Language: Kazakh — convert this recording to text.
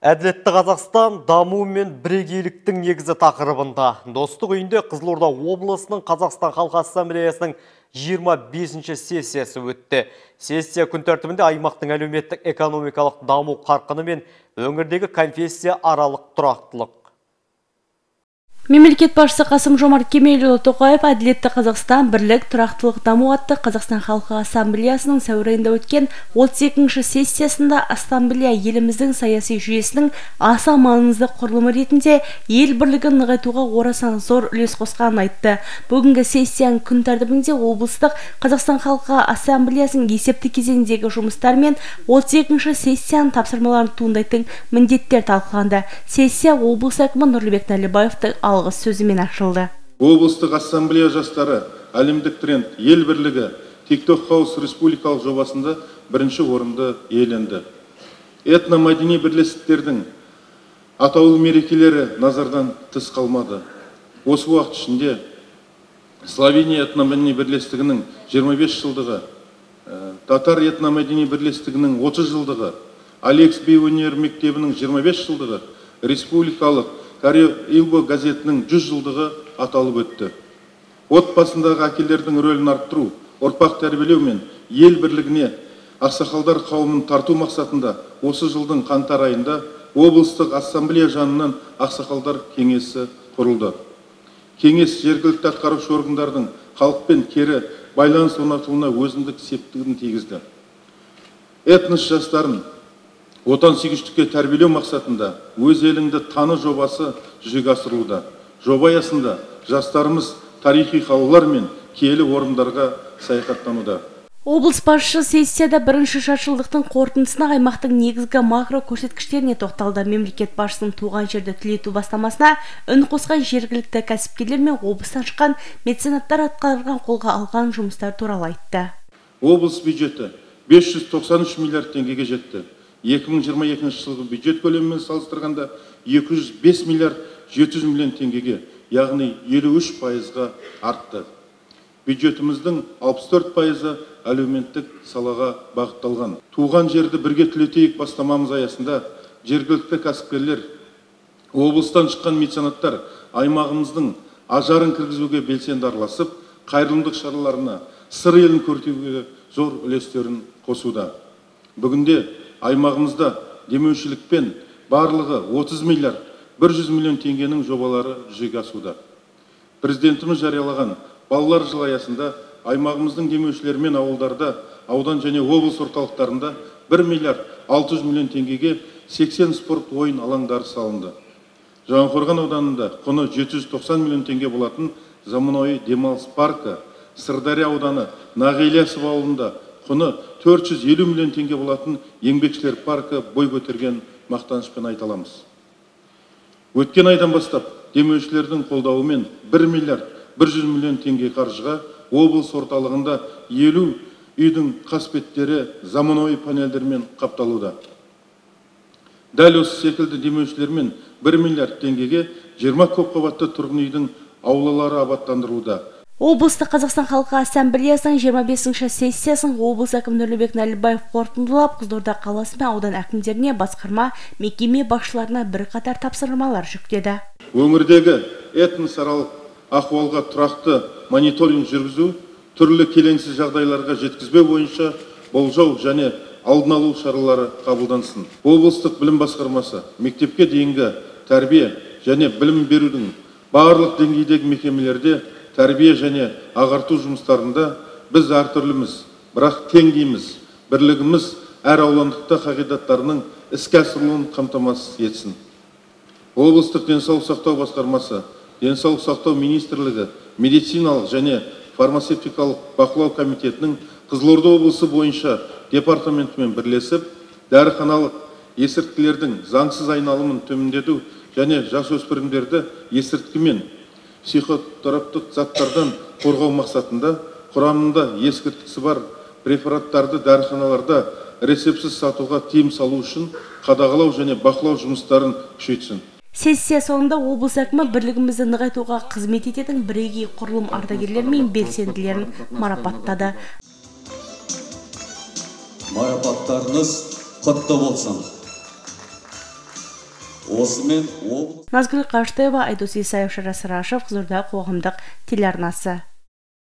Әділетті Қазақстан даму мен бірегейліктің негізі тақырыбында Достық үйінде Қызылорда облысының Қазақстан Халқы Ассамблеясының 25-ші сессиясы өтті. Сессия күн тәртібінде аймақтың әлеуметтік экономикалық даму қарқыны мен өңірдегі конфессия аралық тұрақтылық. Мемлекет басшысы Қасым-Жомарт Кемелұлы Тоқаев Әділетті Қазақстан бірлік тұрақтылық даму атты Қазақстан Халқы Ассамблеясының сәуір айында өткен 32-ші сессиясында ассамблея еліміздің саяси жүйесінің аса маңызды құрылымы ретінде ел бірлігін нығайтуға орасан зор үлес қосқанын айтты. Бүгінгі сессияның күн тәртібінде облыстық Қазақстан Халқы Ассамблеясының есепті кезеңдегі жұмыстар мен 32-ші сессияның тапсырмаларын туындайтын міндеттер талқыланды. Сессия облыс әкімі Нұрлыбек Нәлібаевтың алғыс сөзімен ашылды. Облыстық ассамблея жастары әлемдік тренд ел бірлігі TikTok House республикалық жобасында бірінші орынды иеленді. Этномәдени бірлестіктердің атаулы мерекелері назардан тыс қалмады. Осы уақыт ішінде Словения этномәдени бірлестігінің 25 жылдығы, Татар этномәдени бірлестігінің 30 жылдығы, Алекс би өнер мектебінің 25 жылдығы, республикалық Карелия газетінің 100 жылдығы аталып өтті. Отбасындағы әкелердің рөлін арттыру, ұрпақ тәрбиелеу мен ел бірлігіне ақсақалдар қауымын тарту мақсатында осы жылдың қаңтар айында облыстық ассамблея жанынан ақсақалдар кеңесі құрылды. Кеңес жергілікті атқарушы органдардың халықпен кері байланыс орнатуына өзіндік септігін тигізді. Этнос жастарын отансүйгіштікке тәрбиелеу мақсатында өз еліңді таны жобасы жүзеге асырылуда. Жоба аясында жастарымыз тарихи қалалар мен киелі орындарға саяхаттануда. Облыс басшысы сессияда бірінші жартыжылдықтың қорытындысына аймақтың негізгі макро көрсеткіштеріне тоқталды. Мемлекет басшысының туған жерді түлету бастамасына үн қосқан жергілікті кәсіпкерлер мен облыстан шыққан меценаттар атқарған қолға алған жұмыстар туралы айтты. Облыс бюджеті 593 миллиард теңгеге жетті. 2022 жылғы бюджет көлемімен салыстырғанда 205 миллиард 700 миллион теңгеге, яғни 53%-ға артты. Бюджетіміздің 64%-ы әлеуметтік салаға бағытталған. Туған жерді бірге түлетейік бастамамыз аясында жергілікті кәсіпкерлер, облыстан шыққан меценаттар аймағымыздың ажарын кіргізуге белсенді араласып, қайырымдылық шараларына сыр елін көрсетуге зор үлестерін қосуда. Бүгінде аймағымызда демеушілікпен барлығы 30 миллиард 100 миллион теңгенің жобалары жүзеге асуда. Президентіміз жариялаған балалар жылы аясында аймағымыздың демеушілерімен ауылдарда, аудан және облыс орталықтарында 1 миллиард 600 миллион теңгеге 80 спорт ойын алаңдары салынды. Жаңақорған ауданында құны 790 миллион теңге болатын заманауи демалыс паркі, Сырдария ауданы Нағилиясов ауылында құны 450 миллион теңге болатын еңбекшілер паркі бой көтерген мақтанышпен айта аламыз. Өткен айдан бастап демеушілердің қолдауымен 1 миллиард 100 миллион теңге қаржыға облыс орталығында 50 үйдің қасбеттері заманауи панельдермен қапталуда. Дәл осы секілді демеушілермен 1 миллиард теңгеге 20 көпқабатты тұрғын үйдің аулалары абаттандырылуда. Облыстық Қазақстан Халқы Ассамблеясының 25-ші сессиясын облыс әкімі Нұрлыбек Нәлібаев қорытындылап, Қызылорда қаласы мен аудан әкімдеріне, басқарма, мекеме басшыларына бірқатар тапсырмалар жүктеді. Өңірдегі этносаралық ахуалға тұрақты мониторинг жүргізу, түрлі келеңсіз жағдайларға жеткізбеу бойынша болжау және алдын алу шаралары қабылдансын. Облыстық білім басқармасы мектепке дейінгі тәрбие және білім берудің барлық деңгейдегі мекемелерде тәрбие және ағарту жұмыстарында біз әртүрліміз, бірақ теңгейміз, бірлігіміз әр аудандықта қағидаттарының іске асырылуын қамтамасыз етсін. Облыстық денсаулық сақтау басқармасы, денсаулық сақтау министрлігі, медициналық және фармацевтикалық бақылау комитетінің Қызылорда облысы бойынша департаментімен бірлесіп, дәріханалық есірткілердің заңсыз айналымын төмендету және жасөспірімдерді есірткімен психотроптық заттардан қорғау мақсатында құрамында ескірткісі бар препараттарды дәріханаларда рецептсіз сатуға тыйым салу үшін қадағалау және бақылау жұмыстарын күшейтсін. Сессия соңында облыс әкімі бірлігімізді нығайтуға қызмет ететін бірегей құрылым ардагерлері мен белсенділерін марапаттады. Марапаттарыңыз құтты болсын. Осымен облыс Назгүл Қаштаева, Айдос Исаев, Шарас Рашев, Қызылорда қоғамдық телеарнасы.